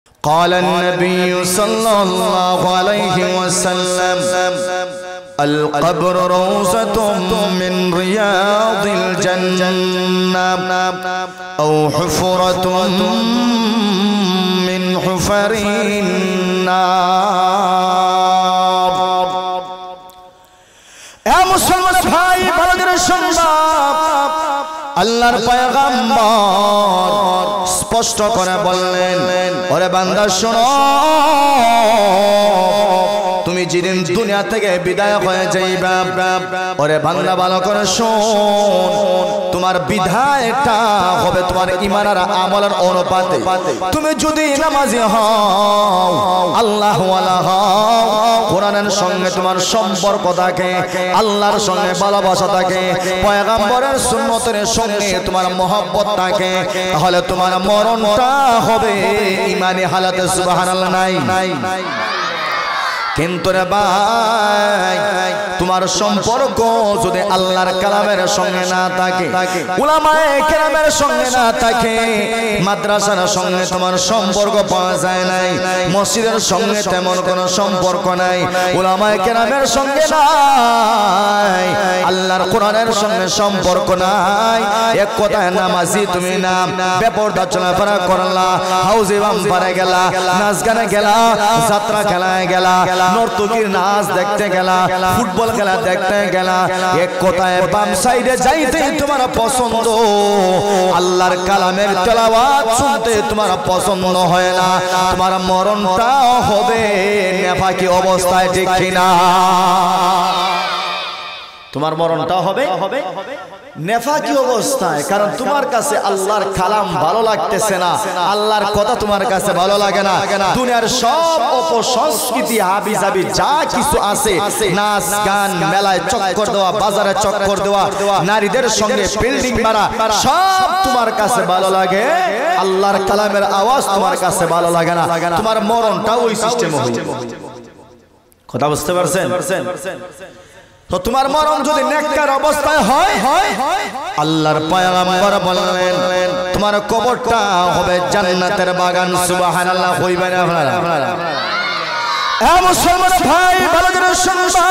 قال النبي صلى الله عليه وسلم القبر روضة من رياض الجنة أو حفرة من حفر النار يا مسلمان ভাই ভালো শুনবাব আল্লাহর পয়গম্বর স্পষ্ট করে বললেন ওরে বান্দা শোনো তুমি যেদিন দুনিয়া থেকে বিদায় হয়ে যাইবা ওরে বান্দা ভালো করে শোন তোমার বিদায়টা হবে তোমার ঈমান আর আমলের অনুপাতে তুমি যদি নামাজি হও আল্লাহ ওয়ালা হও কোরআনের সঙ্গে তোমার সম্পর্ক থাকে আল্লাহর সঙ্গে ভালোবাসা থাকে পয়গম্বরের সুন্নতের সঙ্গে তোমার মহব্বত থাকে তাহলে তোমার মরণটা হবে ঈমানি হালাতে সুবহানাল্লাহ নাই কিন্তু রে ভাই তোমার সম্পর্ক যদি আল্লাহর কালামের সঙ্গে না থাকে উলামায়ে কেরামের সঙ্গে না থাকে মাদ্রাসার সঙ্গে তোমার সম্পর্ক পাওয়া যায় নাই মসজিদের সঙ্গে তেমন কোনো সম্পর্ক নাই উলামায়ে কেরামের সঙ্গে নাই আল্লাহর কোরআনের সঙ্গে সম্পর্ক নাই এক কথায় নামাজি তুমি না বেপরদা চলাফেরা করলা হাউজে বাম্পারে গেলা নাচ গানে গেলা যাত্রা খেলায় গেলা নর্তকীর নাচ দেখতে গেলা ফুটবল খেলা দেখতে গেলা এক কথায় বাম সাইডে যাইতে তোমার পছন্দ আল্লাহর কালামের তেলাওয়াত শুনতে তোমার পছন্দ হয় না তোমার মরণটা হবে নেফাকি অবস্থায় ঠিক কিনা তোমার মরণটা হবে নেফাকি অবস্থায় কারণ তোমার কাছে আল্লাহর কালাম ভালো লাগতেছে না আল্লাহর কথা তোমার কাছে ভালো লাগে না দুনিয়ার সব অপসংস্কৃতি হাবিজাবি যা কিছু আছে নাচ গান মেলায় চক্কর দেওয়া বাজারে চক্কর দেওয়া নারীদের সঙ্গে বিল্ডিং বাড়া সব তোমার কাছে ভালো লাগে আল্লাহর কালামের আওয়াজ তোমার কাছে ভালো লাগে না তোমার মরণটা ওই সিস্টেমে হবে কথা বুঝতে পারছেন তো তোমার মরণ যদি নেককার অবস্থায় হয় আল্লাহর পয়গম্বর বললেন তোমার কবরটা হবে জান্নাতের বাগান সুবহানাল্লাহ কইবেন আপনারা এ মুসলমান ভাই ভালো করে শুনবা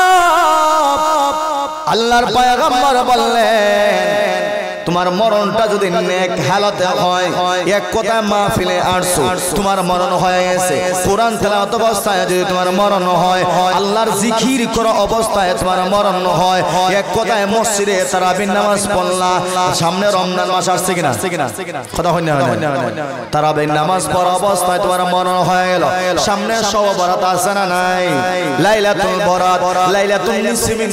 আল্লাহর পয়গম্বর বললেন তোমার মরণটা যদি নেক হালাতে হয় এক কথা মাহফিলে আসছো তোমার মরণ হয়ে গেছে কোরআন তেলাওয়াত অবস্থায় যদি তোমার মরণ হয় আল্লাহর জিকির করা অবস্থায় তোমার মরণ হয় এক কথায় মসজিদে তারাবির নামাজ পড়লা সামনে রমজান মাস আসছে কিনা কথা হয় না তারাবির নামাজ পড়া অবস্থায় তোমার মরণ হয়ে গেল সামনে শবে বরাত আছে না নাই লাইলাতুল বরাত লাইলাতুল নিসফি মিন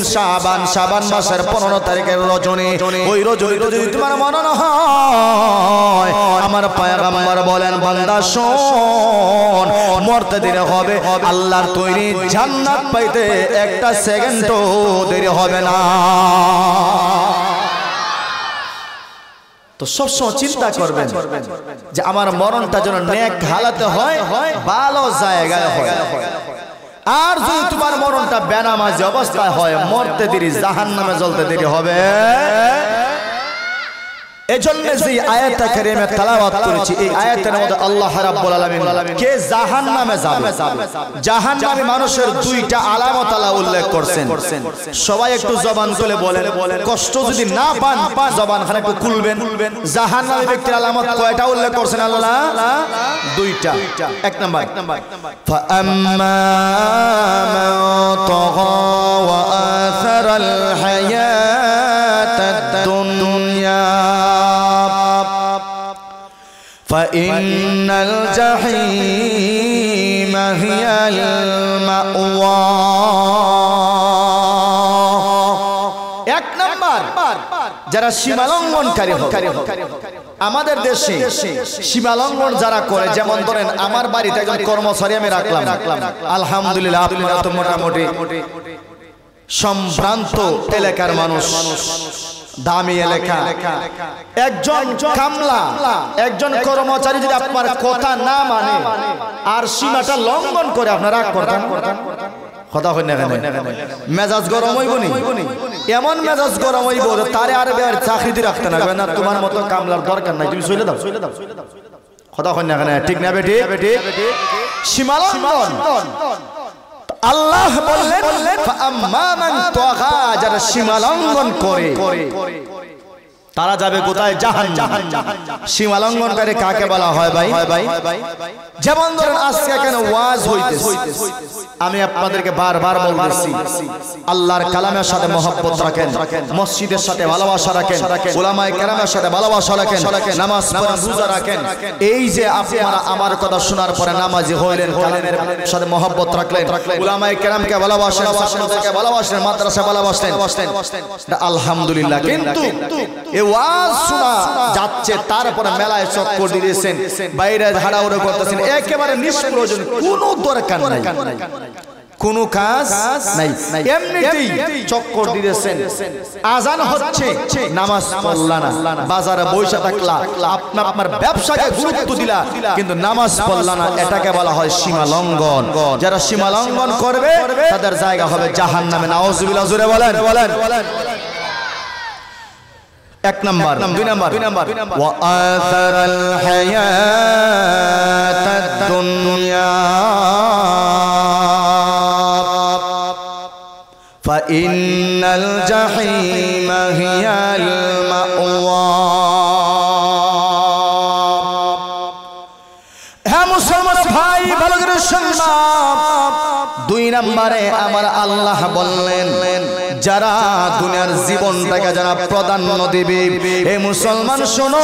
শাবান মাসের 15 তারিখের রজনী ওই রজনী তোমার মরণ হয় আমার পয়গম্বর বলেন বান্দা শোন মরতে দেরি হবে আল্লাহর তৈরি জান্নাত পাইতে একটা সেকেন্ডও দেরি হবে না তো সবসময় চিন্তা করবেন যে আমার মরণটা যেন নেক হালাতে হয় ভালো জায়গায় হয় আর যদি তোমার মরণটা বেনামাজি অবস্থায় হয় মরতে দেরি জাহান্নামে জ্বলতে দেরি হবে এজন্য যে আয়াতটা কারিমে তেলাওয়াত করেছি এই আয়াতের মধ্যে আল্লাহ রাব্বুল আলামিন কে জাহান্নামে যাবে জাহান্নামী মানুষের দুইটা আলামত আল্লাহ উল্লেখ করেছেন সবাই একটু জবান খুলে বলেন কষ্ট যদি না পান জবান খানে একটু খুলবেন জাহান্নামী ব্যক্তির আলামত কয়টা উল্লেখ করেছেন আল্লাহ দুইটা এক নাম্বার ফা আম্মা মান তাগা ওয়া আথারাল হায়াতাদ দুনিয়া فإن الجحيم هي المأوى এক নাম্বার যারা সীমালঙ্ঘনকারী হবে আমাদের দেশে সীমালঙ্ঘন যারা করে যেমন ধরেন আমার বাড়িতে একজন কর্মচারী আমি রাখলাম আলহামদুলিল্লাহ আপনারা তো মোটামুটি সম্ভ্রান্ত এলাকার মানুষ দামি এলাকা একজন কামলা একজন কর্মচারী যদি আপনার কথা না মানে আর সীমাটা লঙ্ঘন করে আপনারা রাগ করতেন কথা হয় না মেজাজ গরম হইব নি এমন মেজাজ গরম হইব তারে আর চাকরিতে রাখতে না তোমার মতো কামলার দরকার নাই তুমি চলে দাও কথা কই না কেন ঠিক না বেটি সীমালঙ্ঘন আল্লাহ বললেন ফাআম্মা মান তাগা যারা সীমালঙ্ঘন করে তারা যাবে কোথায় জাহান্নামে সীমালঙ্ঘনকারী কাকে বলা হয় ভাই যেমন ধরেন আজকে কেন ওয়াজ হইতেছে আমি আপনাদেরকে বারবার বলতেছি আল্লাহর কালামের সাথে মহব্বত রাখেন মসজিদের সাথে ভালোবাসা রাখেন উলামায়ে কেরামের সাথে ভালোবাসা রাখেন নামাজ পড়েন রোজা রাখেন এই যে আপনারা আমার কথা শোনার পরে নামাজি হইলেন কালামের সাথে মহব্বত রাখলেন উলামায়ে কেরামকে ভালোবাসেন ছাত্রদেরকে ভালোবাসেন মাদ্রাসা ভালোবাসেন আলহামদুলিল্লাহ কিন্তু এই ওয়াজ শোনা যাচ্ছে তারপরে মেলায় চক্কর দিয়েছেন বাইরে হাড়াহুড়ো করতেছেন একেবারে নিষ্প্রয়োজন কোনো দরকার নাই কোনো কাজ নাই এমনিতেই চক্কর দিয়েছেন আজান হচ্ছে নামাজ পড়লা না বাজারে বসে থাকলা আপনার ব্যবসাকে গুরুত্ব দিলা কিন্তু নামাজ পড়লা না এটাকে বলা হয় সীমালঙ্ঘন যারা সীমালঙ্ঘন করবে তাদের জায়গা হবে জাহান্নামে নাউজুবিল্লাহ জোরে বলেন এক নাম্বার দুই নাম্বার ওয়া আসারাল হায়াতাদ দুনিয়া ফা ইন্নাল জাহিমা হিয়াল মাওয়া হে মুসলমান ভাই ভালো করে শুনবা দুই নম্বরে আমার আল্লাহ বললেন যারা দুনিয়ার জীবনটাকে যারা প্রাধান্য দিবে হে মুসলমান শোনো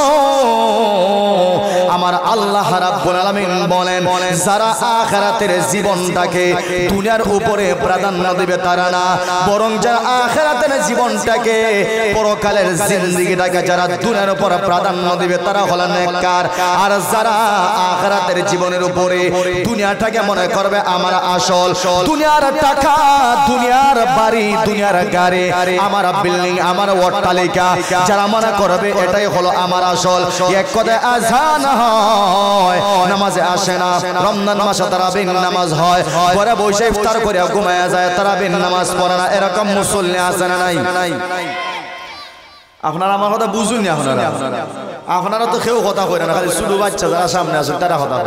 আমার আল্লাহ রাব্বুল আলামিন বলেন যারা আখিরাতের জীবনটাকে দুনিয়ার উপরে প্রাধান্য দিবে তারা না বরং যারা আখিরাতের জীবনটাকে পরকালের জিন্দেগিটাকে যারা দুনিয়ার উপর প্রাধান্য দিবে তারা হলেন নেককার আর যারা আখিরাতের জীবনের উপরে দুনিয়াটাকে মনে করবে আমার আসল দুনিয়ার টাকা দুনিয়ার বাড়ি দুনিয়ার গাড়ি আমার বিল্ডিং আমার অট্টালিকা যারা মনে করবে এটাই হলো আমার আসল এক কথায় আযান হয় নামাজে আসে না রমজান মাসে তারাবির নামাজ হয় পরে বসে ইফতার করে ঘুমায় যায় তারাবির নামাজ পড়ে না এরকম মুসল্লি আছে না নাই আপনারা আমার কথা বুঝুন না আপনারা তো কেউ কথা কইরা না খালি শুধু বাচ্চা যারা সামনে আছে তারা কথা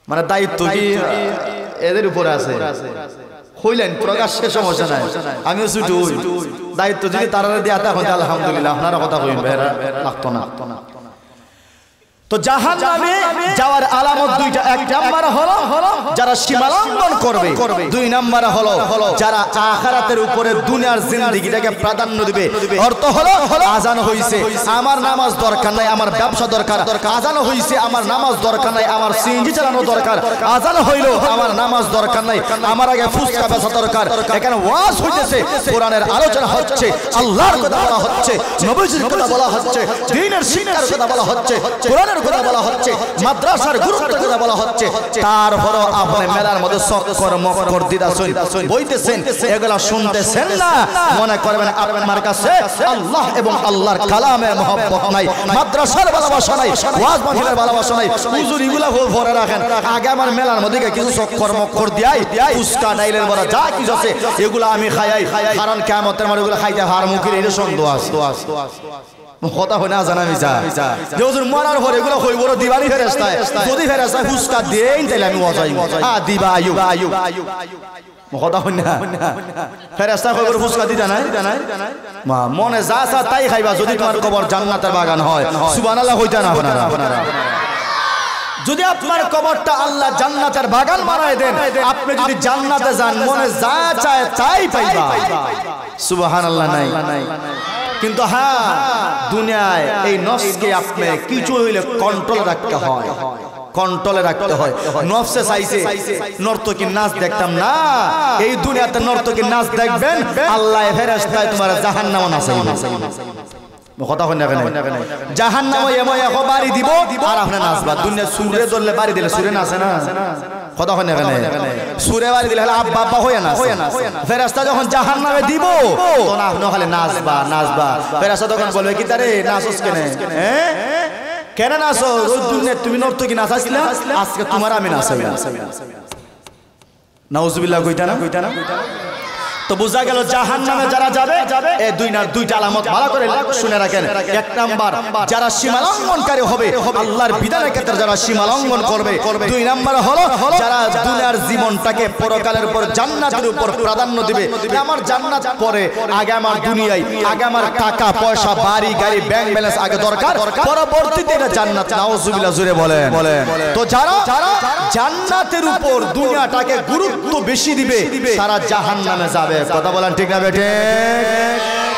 মানে দায়িত্ব কি এদের উপরে আছে হইলেন প্রকাশ্যে সমস্যা নাই আমিও ছুটি দায়িত্ব যদি তারা দিয়ে এখন আলহামদুলিল্লাহ আপনারা কথা কইবেন ভাইরা লাগতো না তো জাহান্নামে যাওয়ার আলামত দুইটা এক নাম্বার হলো যারা সীমালঙ্ঘন করবে দুই নাম্বার হলো যারা আখিরাতের উপরে দুনিয়ার জিন্দেগিটাকে প্রাধান্য দিবে অর্থ হলো আযান হইছে আমার নামাজ দরকার নাই আমার ব্যবসা দরকার আযান হইছে আমার নামাজ দরকার নাই আমার সিএনজি চালানো দরকার আযান হইলো আমার নামাজ দরকার নাই আমার আগে ফুসকা বেচা দরকার এখানে ওয়াজ হইতেছে কোরআনের আলোচনা হচ্ছে আল্লাহর কথা বলা হচ্ছে নবীজির কথা বলা হচ্ছে দ্বীনের শিক্ষার কথা বলা হচ্ছে কোরআনের কথা বলা হচ্ছে মাদ্রাসার গুরুত্বের কথা বলা হচ্ছে তারপরও আপনি মেলার মধ্যে চক্কর মক্কর দিদাসুন বইতেছেন এগুলা শুনতেছেন না মনে করবেন আপনার কাছে আল্লাহ এবং আল্লাহর কালামের মহব্বত নাই মাদ্রাসার ভালোবাসা নাই ওয়াজ মাহফিলের ভালোবাসা নাই হুজুর এগুলা ভরে রাখেন আগে আমার মেলার মধ্যে কিছু চক্কর মক্কর দিয়াই ফুসকা ডাইলের বড় যা কিছু আছে এগুলা আমি খাই কারণ কিয়ামতের মাঠে এগুলা খাইতে হার মুখের এই সন্দেহ আছে কথা হয় না জানা মিছা যে হুজুর মরার পরে এগুলো হইব দিবানি ফেরেশতায় যদি ফেরেশতায় ফুসকা দেন তাহলে আমি ওয়াজাই দিবা আয়ু কথা হয় না ফেরেশতা কইব ফুসকা দিতা নাই মা মনে যা চা তাই খাইবা যদি তোমার কবর জান্নাতের বাগান হয় সুবহানাল্লাহ হইতা না আপনারা যদি আপনার কবরটা আল্লাহ জান্নাতের বাগান বানায় দেন আপনি যদি জান্নাতে যান মনে যা চায় তাই পাইবা সুবহানাল্লাহ নাই কিন্তু হ্যাঁ দুনিয়ায় এই নফসকে আপনি কিছু হইলে কন্ট্রোল রাখতে হয় নফসে চাইছে নর্তকী নাচ দেখতাম না এই দুনিয়াতে নর্তকী নাচ দেখবেন আল্লাহ ফেরেশতায় তোমার জাহান্নামে নাচাইবে কথা হয় না কেন জাহান্নামে এমন এক বাড়ি দিব আর আপনি নাচবা দুনিয়া সুরে ধরলে বাড়ি দিলে সুরে নাচে না কথা হয় না কেন সুরে বাড়ি দিলে আব্বা আব্বা হয় না ফেরেশতা যখন জাহান্নামে দিব তখন আপনি খালি নাচবা ফেরেশতা তখন বলবে কি তারে নাচস কেন কেন নাচো রোজ দুনিয়া তুমি নর্তকী নাচাইছিলা আজকে তোমার আমি নাচাই নাউজুবিল্লাহ কইতা না তো বোঝা গেল জাহান্নামে যারা যাবে এই দুইটা আলামত ভালো করে শুনে রাখেন। এক নাম্বার, যারা সীমা লঙ্ঘনকারী হবে, আল্লাহর বিধানের ক্ষেত্রে যারা সীমা লঙ্ঘন করবে। দুই নাম্বার হলো যারা দুনিয়ার জীবনটাকে পরকালের উপর জান্নাতের উপর প্রাধান্য দিবে। আমার জান্নাত পরে, আগে আমার দুনিয়ায়, আগে আমার টাকা পয়সা বাড়ি গাড়ি ব্যাংক ব্যালেন্স আগে দরকার, পরবর্তীতে এটা জান্নাত। নাউজুবিল্লাহ জোরে বলেন। তো যারা জান্নাতের উপর দুনিয়াটাকে গুরুত্ব বেশি দিবে তারা জাহান্নামে যাবে। কথা বলেন ঠিক না বেঠিক?